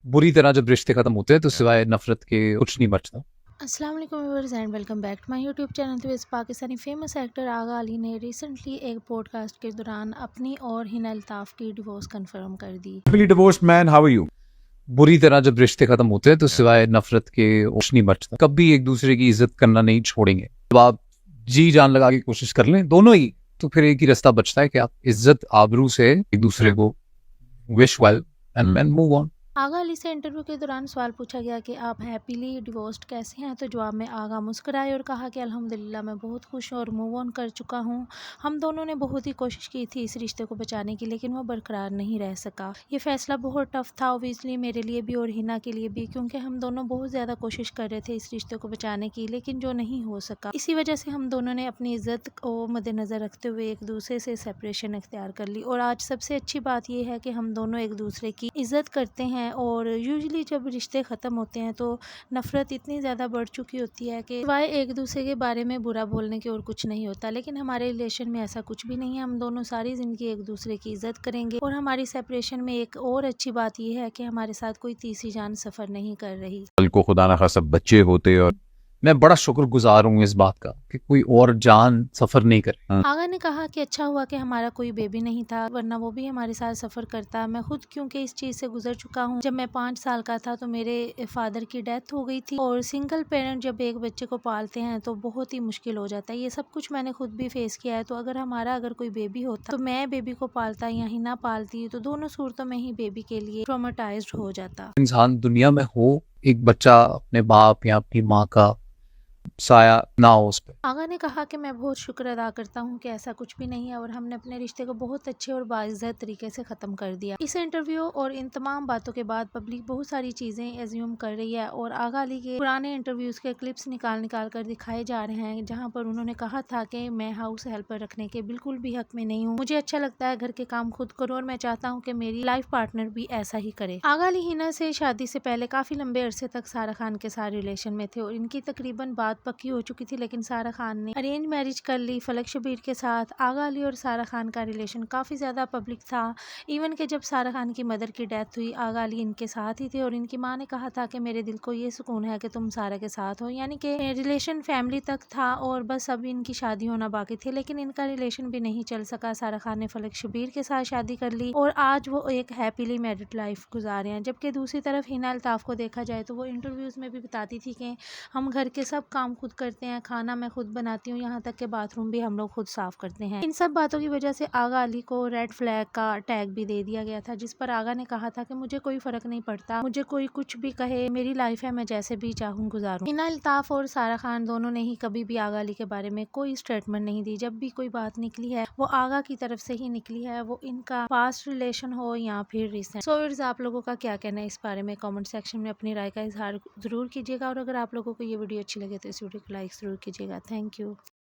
बुरी तरह जब रिश्ते खत्म होते हैं तो सिवाय नफरत के कुछ नहीं बचता। अस्सलाम वालेकुम viewers and welcome back to my YouTube channel. तो इस पाकिस्तानी फेमस एक्टर आगा अली ने रिसेंटली एक पॉडकास्ट के दौरान अपनी और हिना अल्ताफ की डिवोर्स कंफर्म कर दी। Happily divorced man, how are you? बुरी तरह जब रिश्ते खत्म होते हैं तो सिवाय नफरत के कुछ नहीं बचता। कभी एक दूसरे की इज्जत करना नहीं छोड़ेंगे। जब आप जी जान लगा के कोशिश कर लें दोनों ही, तो फिर एक ही रास्ता बचता है कि आप इज्जत आबरू से एक दूसरे को wish well and move on. Agha Ali से इंटरव्यू के दौरान सवाल पूछा गया कि आप हैप्पीली डिवोर्स्ड कैसे हैं, तो जवाब में आगा मुस्कुराए और कहा कि अल्हम्दुलिल्लाह मैं बहुत खुश और मूव ऑन कर चुका हूं। हम दोनों ने बहुत ही कोशिश की थी इस रिश्ते को बचाने की, लेकिन वो बरकरार नहीं रह सका। ये फैसला बहुत टफ था ऑब्वियसली मेरे लिए भी और हिना के लिए भी, क्योंकि हम दोनों बहुत ज़्यादा कोशिश कर रहे थे इस रिश्ते को बचाने की, लेकिन जो नहीं हो सका। इसी वजह से हम दोनों ने अपनी इज्जत को मद्देनज़र रखते हुए एक दूसरे से सेपरेशन इख्तियार कर ली। और आज सबसे अच्छी बात यह है कि हम दोनों एक दूसरे की इज्जत करते हैं। और यूजुअली जब रिश्ते ख़त्म होते हैं तो नफ़रत इतनी ज़्यादा बढ़ चुकी होती है कि सिवाय एक दूसरे के बारे में बुरा बोलने के और कुछ नहीं होता। लेकिन हमारे रिलेशन में ऐसा कुछ भी नहीं है। हम दोनों सारी ज़िंदगी एक दूसरे की इज्जत करेंगे। और हमारी सेपरेशन में एक और अच्छी बात यह है कि हमारे साथ कोई तीसरी जान सफ़र नहीं कर रही। कल को खुदा ना खासा बच्चे होते और मैं बड़ा शुक्रगुजार हूँ इस बात का कि कोई और जान सफर नहीं करे। आगा ने कहा कि अच्छा हुआ कि हमारा कोई बेबी नहीं था, वरना वो भी हमारे साथ सफ़र करता। मैं खुद क्योंकि इस चीज़ से गुजर चुका हूँ। जब मैं 5 साल का था तो मेरे फादर की डेथ हो गई थी, और सिंगल पेरेंट जब एक बच्चे को पालते हैं तो बहुत ही मुश्किल हो जाता है। ये सब कुछ मैंने खुद भी फेस किया है। तो अगर कोई बेबी होता तो मैं बेबी को पालता या हिना पालती, तो दोनों सूरतों में ही बेबी के लिए ट्रॉमेटाइज्ड हो जाता। इंसान दुनिया में हो, एक बच्चा अपने बाप या अपनी माँ का साया ना हो उस पर। आगा ने कहा कि मैं बहुत शुक्र अदा करता हूँ कि ऐसा कुछ भी नहीं है और हमने अपने रिश्ते को बहुत अच्छे और बाइज्जत तरीके से ख़त्म कर दिया। इस इंटरव्यू और इन तमाम बातों के बाद पब्लिक बहुत सारी चीज़ें एज्यूम कर रही है और आगा अली के पुराने इंटरव्यूज़ के क्लिप्स निकाल कर दिखाए जा रहे हैं, जहाँ पर उन्होंने कहा था कि मैं हाउस हेल्पर रखने के बिल्कुल भी हक में नहीं हूँ। मुझे अच्छा लगता है घर के काम खुद करूँ और मैं चाहता हूँ कि मेरी लाइफ पार्टनर भी ऐसा ही करे। आगा अली हिना से शादी से पहले काफ़ी लंबे अरसे तक सारा खान के साथ रिलेशन में थे और इनकी तकरीबन बात पक्की हो चुकी थी, लेकिन सारा खान ने अरेंज मैरिज कर ली फलक शबीर के साथ। आगा अली और सारा खान का रिलेशन काफ़ी ज़्यादा पब्लिक था। इवन कि जब सारा खान की मदर की डेथ हुई, आगा अली इनके साथ ही थे और इनकी माँ ने कहा था कि मेरे दिल को ये सुकून है कि तुम सारा के साथ हो। यानी कि रिलेशन फैमिली तक था और बस अभी इनकी शादी होना बाकी थी, लेकिन इनका रिलेशन भी नहीं चल सका। सारा खान ने फलक शबीर के साथ शादी कर ली और आज वो एक हैप्पीली मैरिड लाइफ गुजार रहे हैं। जबकि दूसरी तरफ हिना अल्ताफ को देखा जाए तो वो इंटरव्यूज़ में भी बताती थी कि हम घर के सब काम खुद करते हैं, खाना मैं खुद बनाती हूँ, यहाँ तक के बाथरूम भी हम लोग खुद साफ करते हैं। इन सब बातों की वजह से आगा अली को रेड फ्लैग का टैग भी दे दिया गया था, जिस पर आगा ने कहा था कि मुझे कोई फर्क नहीं पड़ता, मुझे कोई कुछ भी कहे, मेरी लाइफ है, मैं जैसे भी चाहूँ गुजारूँ। हिना अल्ताफ और सारा खान दोनों ने ही कभी भी आगा अली के बारे में कोई स्टेटमेंट नहीं दी। जब भी कोई बात निकली है वो आगा की तरफ से ही निकली है, वो इनका पास्ट रिलेशन हो या फिर रिसेंट। सो व्यूअर्स, आप लोगों का क्या कहना है इस बारे में कमेंट सेक्शन में अपनी राय का इजहार जरूर कीजिएगा। और अगर आप लोगों को ये वीडियो अच्छी लगे तो इस वीडियो को लाइक जरूर कीजिएगा। Thank you.